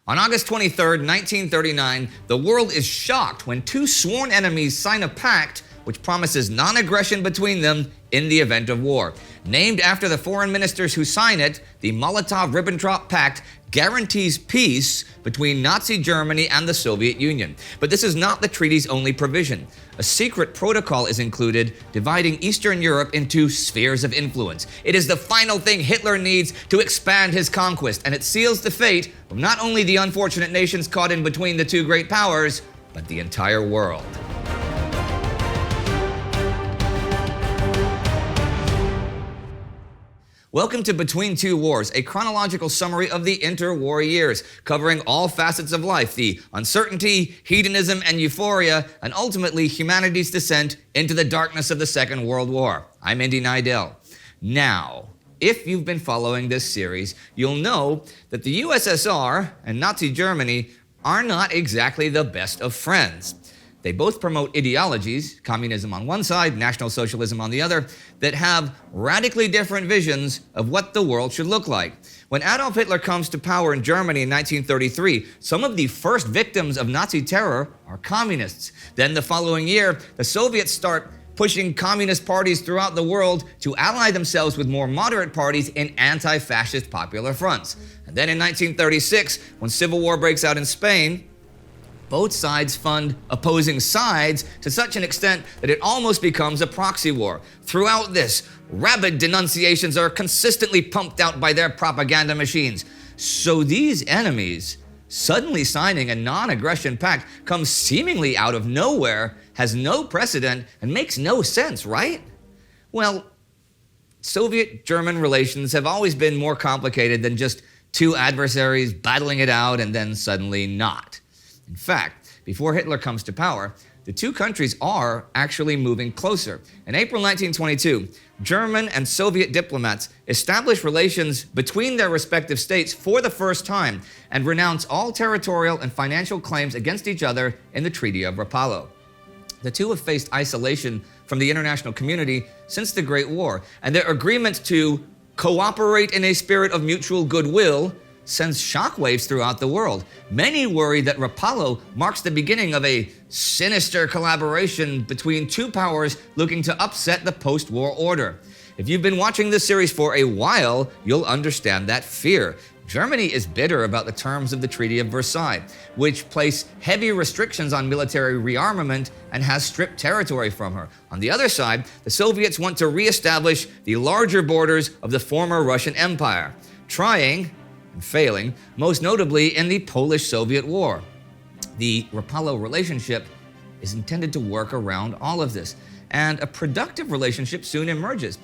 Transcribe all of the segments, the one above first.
On August 23, 1939, the world is shocked when two sworn enemies sign a pact which promises non-aggression between them in the event of war. Named after the foreign ministers who sign it, the Molotov-Ribbentrop Pact guarantees peace between Nazi Germany and the Soviet Union. But this is not the treaty's only provision. A secret protocol is included, dividing Eastern Europe into spheres of influence. It is the final thing Hitler needs to expand his conquest, and it seals the fate of not only the unfortunate nations caught in between the two great powers, but the entire world. Welcome to Between Two Wars, a chronological summary of the interwar years, covering all facets of life, the uncertainty, hedonism, and euphoria, and ultimately humanity's descent into the darkness of the Second World War. I'm Indy Neidell. Now, if you've been following this series, you'll know that the USSR and Nazi Germany are not exactly the best of friends. They both promote ideologies, communism on one side, National Socialism on the other, that have radically different visions of what the world should look like. When Adolf Hitler comes to power in Germany in 1933, some of the first victims of Nazi terror are communists. Then the following year, the Soviets start pushing communist parties throughout the world to ally themselves with more moderate parties in anti-fascist popular fronts. And then in 1936, when civil war breaks out in Spain, both sides fund opposing sides to such an extent that it almost becomes a proxy war. Throughout this, rabid denunciations are consistently pumped out by their propaganda machines. So these enemies suddenly signing a non-aggression pact comes seemingly out of nowhere, has no precedent, and makes no sense, right? Well, Soviet-German relations have always been more complicated than just two adversaries battling it out and then suddenly not. In fact, before Hitler comes to power, the two countries are actually moving closer. In April 1922, German and Soviet diplomats establish relations between their respective states for the first time and renounce all territorial and financial claims against each other in the Treaty of Rapallo. The two have faced isolation from the international community since the Great War, and their agreement to cooperate in a spirit of mutual goodwill sends shockwaves throughout the world. Many worry that Rapallo marks the beginning of a sinister collaboration between two powers looking to upset the post-war order. If you've been watching this series for a while, you'll understand that fear. Germany is bitter about the terms of the Treaty of Versailles, which place heavy restrictions on military rearmament and has stripped territory from her. On the other side, the Soviets want to reestablish the larger borders of the former Russian Empire, trying and failing, most notably in the Polish-Soviet War. The Rapallo relationship is intended to work around all of this, and a productive relationship soon emerges.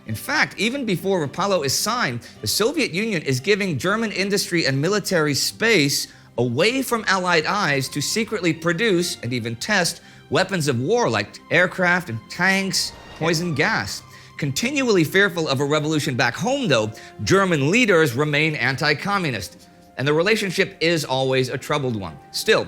In fact, even before Rapallo is signed, the Soviet Union is giving German industry and military space away from Allied eyes to secretly produce and even test weapons of war like aircraft and tanks, poison gas. Continually fearful of a revolution back home, though, German leaders remain anti-communist, and the relationship is always a troubled one. Still,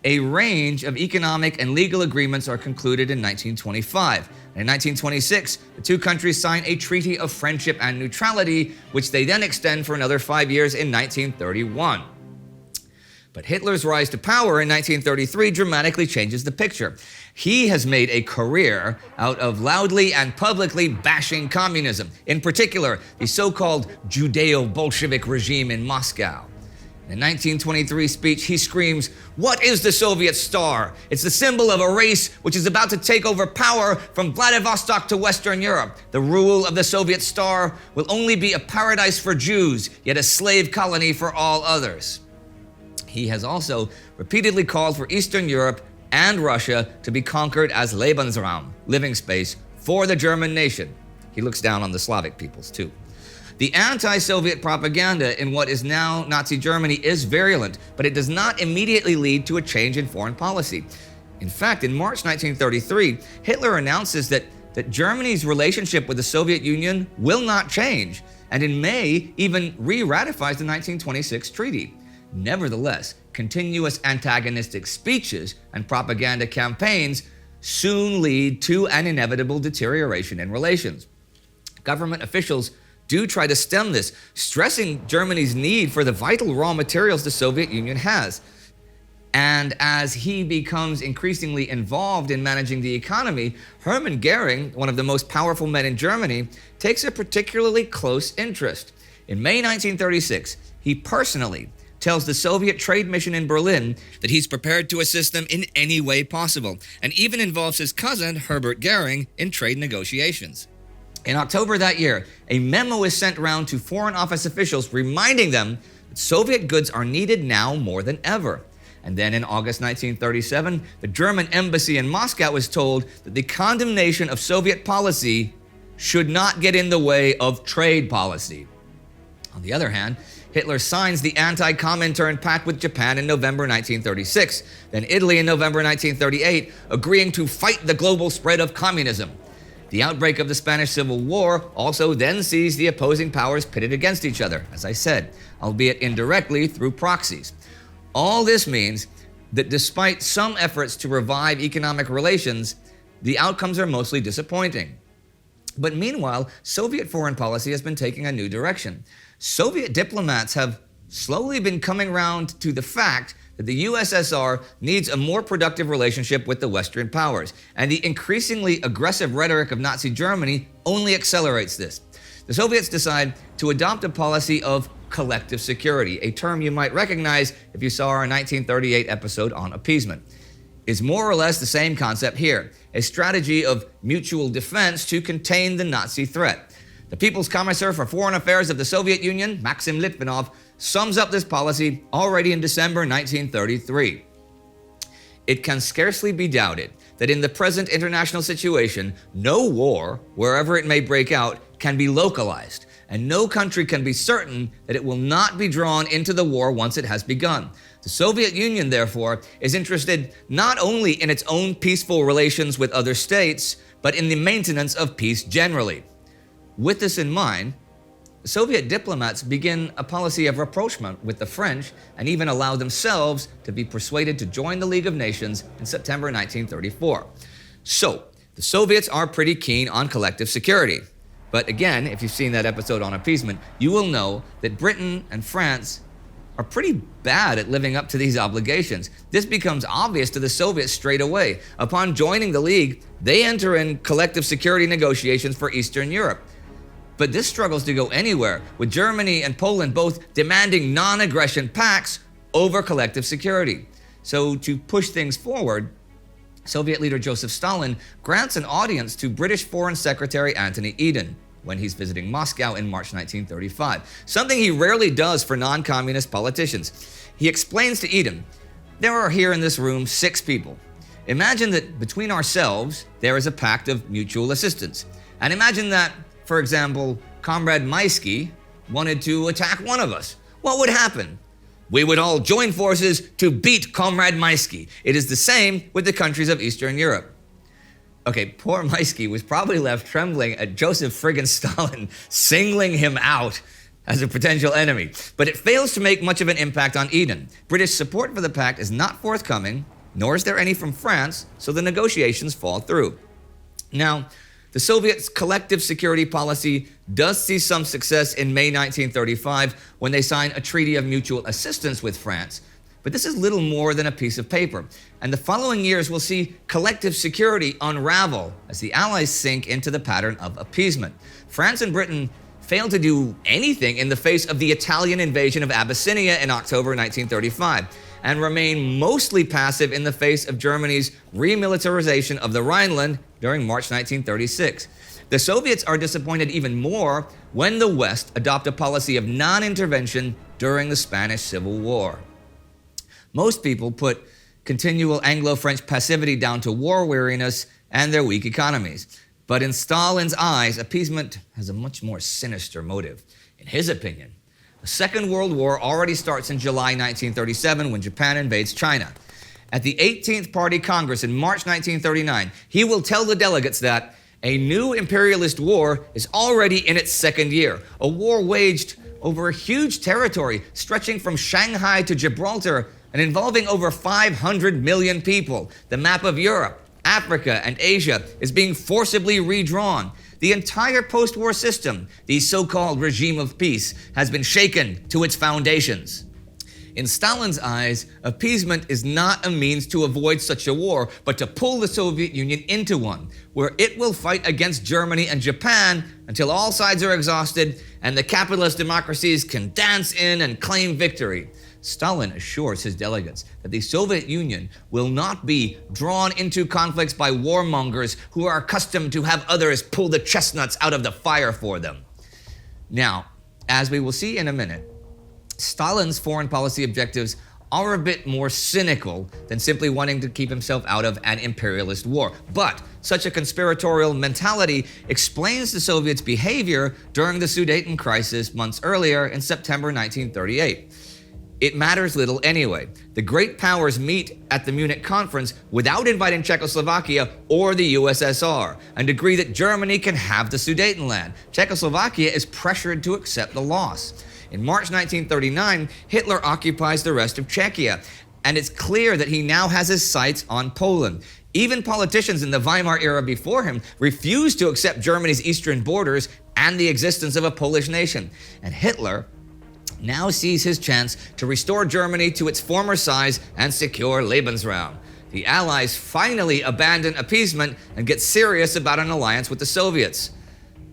a range of economic and legal agreements are concluded in 1925. In 1926, the two countries sign a treaty of friendship and neutrality, which they then extend for another 5 years in 1931. But Hitler's rise to power in 1933 dramatically changes the picture. He has made a career out of loudly and publicly bashing communism, in particular, the so-called Judeo-Bolshevik regime in Moscow. In a 1923 speech, he screams, "What is the Soviet Star? It's the symbol of a race which is about to take over power from Vladivostok to Western Europe. The rule of the Soviet Star will only be a paradise for Jews, yet a slave colony for all others." He has also repeatedly called for Eastern Europe and Russia to be conquered as Lebensraum, living space, for the German nation. He looks down on the Slavic peoples too. The anti-Soviet propaganda in what is now Nazi Germany is virulent, but it does not immediately lead to a change in foreign policy. In fact, in March 1933, Hitler announces that Germany's relationship with the Soviet Union will not change, and in May even re-ratifies the 1926 treaty. Nevertheless, continuous antagonistic speeches and propaganda campaigns soon lead to an inevitable deterioration in relations. Government officials do try to stem this, stressing Germany's need for the vital raw materials the Soviet Union has. And as he becomes increasingly involved in managing the economy, Hermann Goering, one of the most powerful men in Germany, takes a particularly close interest. In May 1936, he personally tells the Soviet trade mission in Berlin that he's prepared to assist them in any way possible, and even involves his cousin, Herbert Goering, in trade negotiations. In October that year, a memo is sent round to Foreign Office officials reminding them that Soviet goods are needed now more than ever. And then in August 1937, the German embassy in Moscow was told that the condemnation of Soviet policy should not get in the way of trade policy. On the other hand, Hitler signs the anti-Comintern pact with Japan in November 1936, then Italy in November 1938, agreeing to fight the global spread of communism. The outbreak of the Spanish Civil War also then sees the opposing powers pitted against each other, as I said, albeit indirectly through proxies. All this means that despite some efforts to revive economic relations, the outcomes are mostly disappointing. But meanwhile, Soviet foreign policy has been taking a new direction. Soviet diplomats have slowly been coming around to the fact that the USSR needs a more productive relationship with the Western powers, and the increasingly aggressive rhetoric of Nazi Germany only accelerates this. The Soviets decide to adopt a policy of collective security, a term you might recognize if you saw our 1938 episode on appeasement. It's more or less the same concept here, a strategy of mutual defense to contain the Nazi threat. The People's Commissar for Foreign Affairs of the Soviet Union, Maxim Litvinov, sums up this policy already in December 1933. It can scarcely be doubted that in the present international situation, no war, wherever it may break out, can be localized, and no country can be certain that it will not be drawn into the war once it has begun. The Soviet Union, therefore, is interested not only in its own peaceful relations with other states, but in the maintenance of peace generally. With this in mind, Soviet diplomats begin a policy of rapprochement with the French and even allow themselves to be persuaded to join the League of Nations in September 1934. So, the Soviets are pretty keen on collective security. But again, if you've seen that episode on appeasement, you will know that Britain and France are pretty bad at living up to these obligations. This becomes obvious to the Soviets straight away. Upon joining the League, they enter in collective security negotiations for Eastern Europe. But this struggles to go anywhere, with Germany and Poland both demanding non-aggression pacts over collective security. So to push things forward, Soviet leader Joseph Stalin grants an audience to British Foreign Secretary Anthony Eden when he's visiting Moscow in March 1935, something he rarely does for non-communist politicians. He explains to Eden, "There are here in this room 6 people. Imagine that between ourselves, there is a pact of mutual assistance. And imagine that, for example, Comrade Maisky wanted to attack one of us. What would happen? We would all join forces to beat Comrade Maisky. It is the same with the countries of Eastern Europe." Okay, poor Maisky was probably left trembling at Joseph friggin' Stalin singling him out as a potential enemy. But it fails to make much of an impact on Eden. British support for the pact is not forthcoming, nor is there any from France, so the negotiations fall through. Now, the Soviets' collective security policy does see some success in May 1935 when they sign a treaty of mutual assistance with France. But this is little more than a piece of paper. And the following years will see collective security unravel as the Allies sink into the pattern of appeasement. France and Britain failed to do anything in the face of the Italian invasion of Abyssinia in October 1935, and remain mostly passive in the face of Germany's remilitarization of the Rhineland during March 1936. The Soviets are disappointed even more when the West adopt a policy of non-intervention during the Spanish Civil War. Most people put continual Anglo-French passivity down to war weariness and their weak economies. But in Stalin's eyes, appeasement has a much more sinister motive. In his opinion, the Second World War already starts in July 1937 when Japan invades China. At the 18th Party Congress in March 1939, he will tell the delegates that a new imperialist war is already in its second year, a war waged over a huge territory stretching from Shanghai to Gibraltar and involving over 500 million people. The map of Europe, Africa, and Asia is being forcibly redrawn. The entire post-war system, the so-called regime of peace, has been shaken to its foundations. In Stalin's eyes, appeasement is not a means to avoid such a war, but to pull the Soviet Union into one, where it will fight against Germany and Japan until all sides are exhausted and the capitalist democracies can dance in and claim victory. Stalin assures his delegates that the Soviet Union will not be drawn into conflicts by warmongers who are accustomed to have others pull the chestnuts out of the fire for them. Now, as we will see in a minute, Stalin's foreign policy objectives are a bit more cynical than simply wanting to keep himself out of an imperialist war. But such a conspiratorial mentality explains the Soviets' behavior during the Sudeten crisis months earlier in September 1938. It matters little anyway. The great powers meet at the Munich conference without inviting Czechoslovakia or the USSR and agree that Germany can have the Sudetenland. Czechoslovakia is pressured to accept the loss. In March 1939, Hitler occupies the rest of Czechia, and it's clear that he now has his sights on Poland. Even politicians in the Weimar era before him refused to accept Germany's eastern borders and the existence of a Polish nation. And Hitler now sees his chance to restore Germany to its former size and secure Lebensraum. The Allies finally abandon appeasement and get serious about an alliance with the Soviets.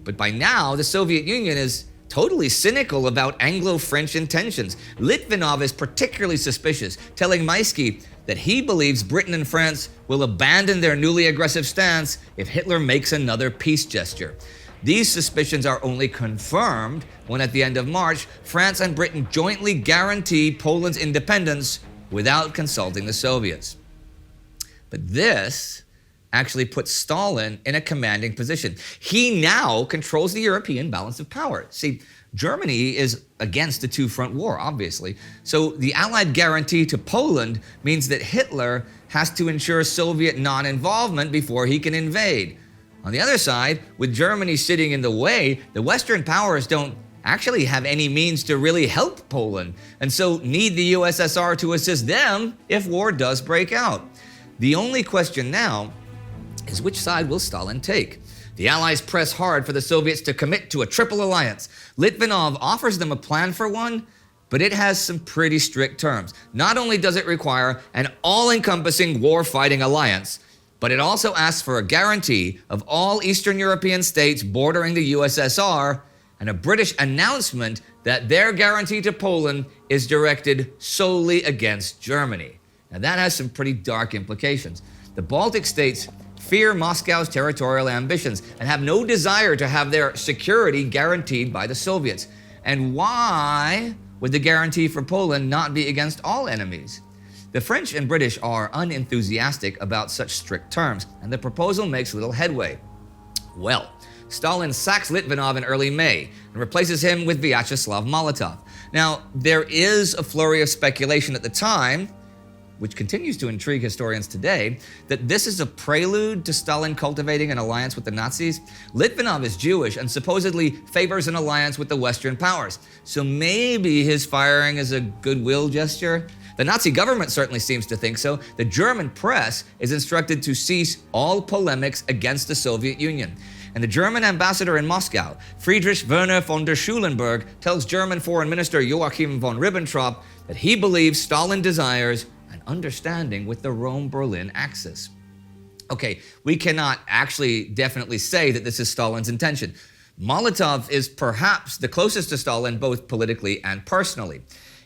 But by now, the Soviet Union is totally cynical about Anglo-French intentions. Litvinov is particularly suspicious, telling Maisky that he believes Britain and France will abandon their newly aggressive stance if Hitler makes another peace gesture. These suspicions are only confirmed when at the end of March, France and Britain jointly guarantee Poland's independence without consulting the Soviets. But this actually puts Stalin in a commanding position. He now controls the European balance of power. See, Germany is against the two-front war, obviously. So the Allied guarantee to Poland means that Hitler has to ensure Soviet non-involvement before he can invade. On the other side, with Germany sitting in the way, the Western powers don't actually have any means to really help Poland, and so need the USSR to assist them if war does break out. The only question now is which side will Stalin take? The Allies press hard for the Soviets to commit to a triple alliance. Litvinov offers them a plan for one, but it has some pretty strict terms. Not only does it require an all-encompassing war-fighting alliance, but it also asks for a guarantee of all Eastern European states bordering the USSR and a British announcement that their guarantee to Poland is directed solely against Germany. Now that has some pretty dark implications. The Baltic states fear Moscow's territorial ambitions and have no desire to have their security guaranteed by the Soviets. And why would the guarantee for Poland not be against all enemies? The French and British are unenthusiastic about such strict terms, and the proposal makes little headway. Well, Stalin sacks Litvinov in early May and replaces him with Vyacheslav Molotov. Now, there is a flurry of speculation at the time, which continues to intrigue historians today, that this is a prelude to Stalin cultivating an alliance with the Nazis. Litvinov is Jewish and supposedly favors an alliance with the Western powers. So maybe his firing is a goodwill gesture? The Nazi government certainly seems to think so. The German press is instructed to cease all polemics against the Soviet Union. And the German ambassador in Moscow, Friedrich Werner von der Schulenburg, tells German Foreign Minister Joachim von Ribbentrop that he believes Stalin desires an understanding with the Rome-Berlin axis. Okay, we cannot actually definitely say that this is Stalin's intention. Molotov is perhaps the closest to Stalin both politically and personally.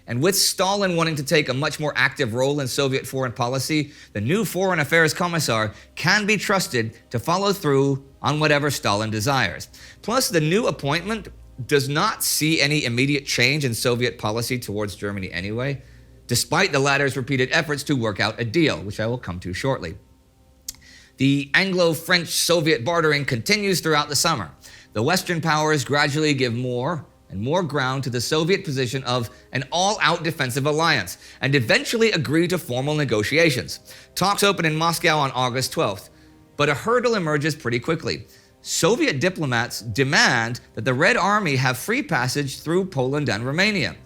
And with Stalin wanting to take a much more active role in Soviet foreign policy, the new Foreign Affairs Commissar can be trusted to follow through on whatever Stalin desires. Plus, the new appointment does not see any immediate change in Soviet policy towards Germany anyway, despite the latter's repeated efforts to work out a deal, which I will come to shortly. The Anglo-French-Soviet bartering continues throughout the summer. The Western powers gradually give more and more ground to the Soviet position of an all-out defensive alliance, and eventually agree to formal negotiations. Talks open in Moscow on August 12th, but a hurdle emerges pretty quickly. Soviet diplomats demand that the Red Army have free passage through Poland and Romania.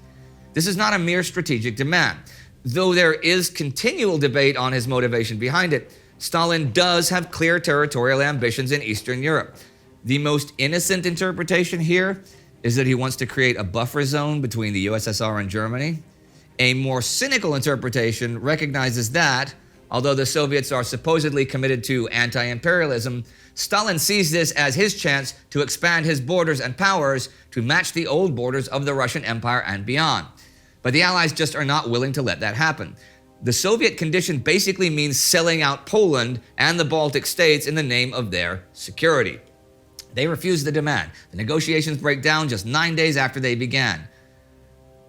This is not a mere strategic demand. Though there is continual debate on his motivation behind it, Stalin does have clear territorial ambitions in Eastern Europe. The most innocent interpretation here is that he wants to create a buffer zone between the USSR and Germany. A more cynical interpretation recognizes that, although the Soviets are supposedly committed to anti-imperialism, Stalin sees this as his chance to expand his borders and powers to match the old borders of the Russian Empire and beyond. But the Allies just are not willing to let that happen. The Soviet condition basically means selling out Poland and the Baltic states in the name of their security. They refuse the demand. The negotiations break down just 9 days after they began.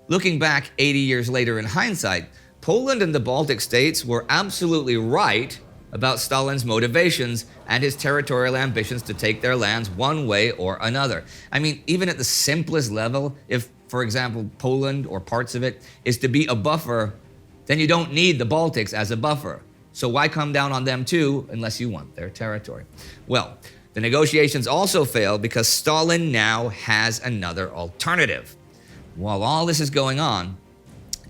Looking back 80 years later in hindsight, Poland and the Baltic states were absolutely right about Stalin's motivations and his territorial ambitions to take their lands one way or another. I mean, even at the simplest level, if, for example, Poland or parts of it is to be a buffer, then you don't need the Baltics as a buffer. So why come down on them too unless you want their territory? Well, the negotiations also failed because Stalin now has another alternative. While all this is going on,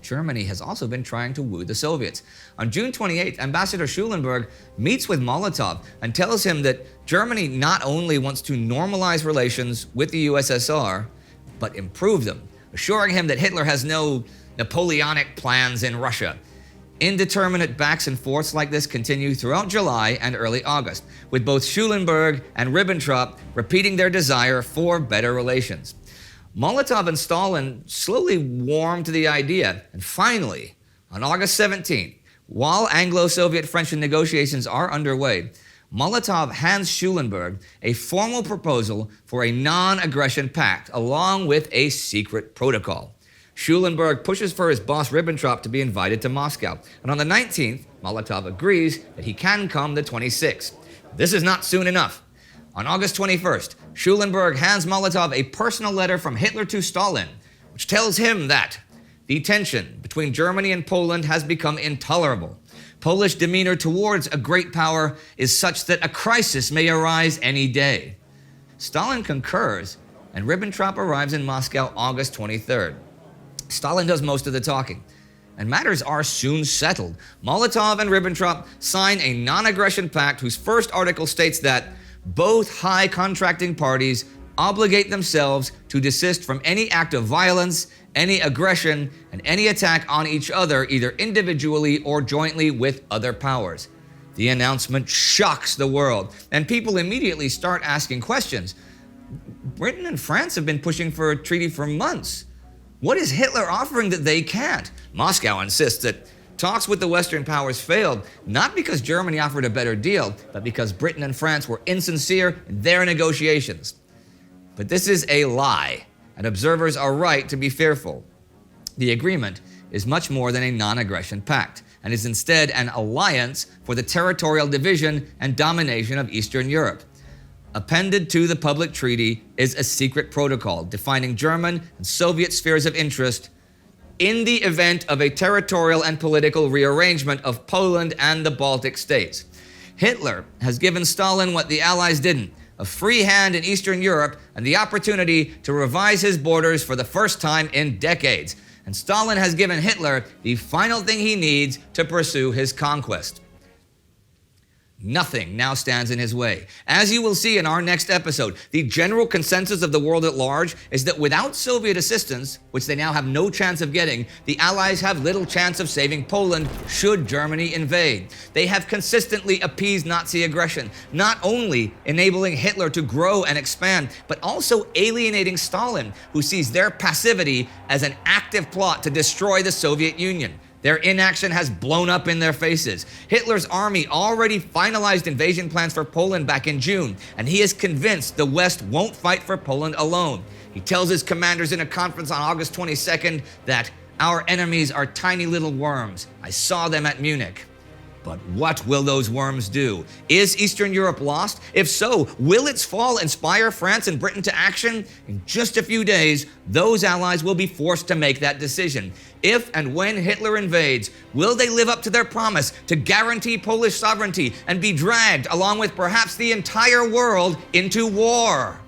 Germany has also been trying to woo the Soviets. On June 28th, Ambassador Schulenburg meets with Molotov and tells him that Germany not only wants to normalize relations with the USSR, but improve them, assuring him that Hitler has no Napoleonic plans in Russia. Indeterminate backs and forths like this continue throughout July and early August, with both Schulenburg and Ribbentrop repeating their desire for better relations. Molotov and Stalin slowly warmed to the idea, and finally, on August 17th, while Anglo-Soviet-French negotiations are underway, Molotov hands Schulenburg a formal proposal for a non-aggression pact, along with a secret protocol. Schulenburg pushes for his boss Ribbentrop to be invited to Moscow, and on the 19th, Molotov agrees that he can come the 26th. This is not soon enough. On August 21st, Schulenburg hands Molotov a personal letter from Hitler to Stalin, which tells him that the tension between Germany and Poland has become intolerable. Polish demeanor towards a great power is such that a crisis may arise any day. Stalin concurs, and Ribbentrop arrives in Moscow August 23rd. Stalin does most of the talking, and matters are soon settled. Molotov and Ribbentrop sign a non-aggression pact whose first article states that both high contracting parties obligate themselves to desist from any act of violence, any aggression, and any attack on each other, either individually or jointly with other powers. The announcement shocks the world, and people immediately start asking questions. Britain and France have been pushing for a treaty for months. What is Hitler offering that they can't? Moscow insists that talks with the Western powers failed, not because Germany offered a better deal, but because Britain and France were insincere in their negotiations. But this is a lie, and observers are right to be fearful. The agreement is much more than a non-aggression pact, and is instead an alliance for the territorial division and domination of Eastern Europe. Appended to the public treaty is a secret protocol defining German and Soviet spheres of interest in the event of a territorial and political rearrangement of Poland and the Baltic states. Hitler has given Stalin what the Allies didn't, a free hand in Eastern Europe and the opportunity to revise his borders for the first time in decades. And Stalin has given Hitler the final thing he needs to pursue his conquest. Nothing now stands in his way. As you will see in our next episode, the general consensus of the world at large is that without Soviet assistance, which they now have no chance of getting, the Allies have little chance of saving Poland should Germany invade. They have consistently appeased Nazi aggression, not only enabling Hitler to grow and expand, but also alienating Stalin, who sees their passivity as an active plot to destroy the Soviet Union. Their inaction has blown up in their faces. Hitler's army already finalized invasion plans for Poland back in June, and he is convinced the West won't fight for Poland alone. He tells his commanders in a conference on August 22nd that our enemies are tiny little worms. I saw them at Munich. But what will those worms do? Is Eastern Europe lost? If so, will its fall inspire France and Britain to action? In just a few days, those allies will be forced to make that decision. If and when Hitler invades, will they live up to their promise to guarantee Polish sovereignty and be dragged, along with perhaps the entire world, into war?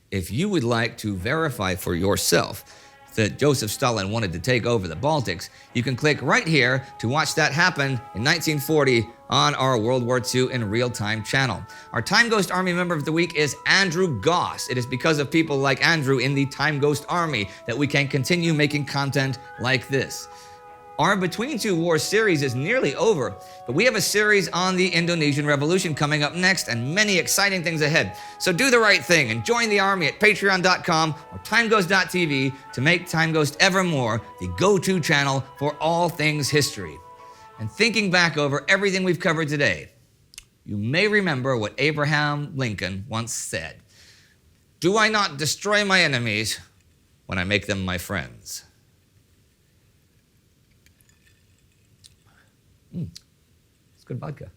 If you would like to verify for yourself that Joseph Stalin wanted to take over the Baltics, you can click right here to watch that happen in 1940 on our World War II in real-time channel. Our TimeGhost Army member of the week is Andrew Goss. It is because of people like Andrew in the TimeGhost Army that we can continue making content like this. Our Between Two Wars series is nearly over, but we have a series on the Indonesian Revolution coming up next and many exciting things ahead. So do the right thing and join the army at patreon.com or timeghost.tv to make TimeGhost evermore the go-to channel for all things history. And thinking back over everything we've covered today, you may remember what Abraham Lincoln once said: "Do I not destroy my enemies when I make them my friends?" It's good vodka.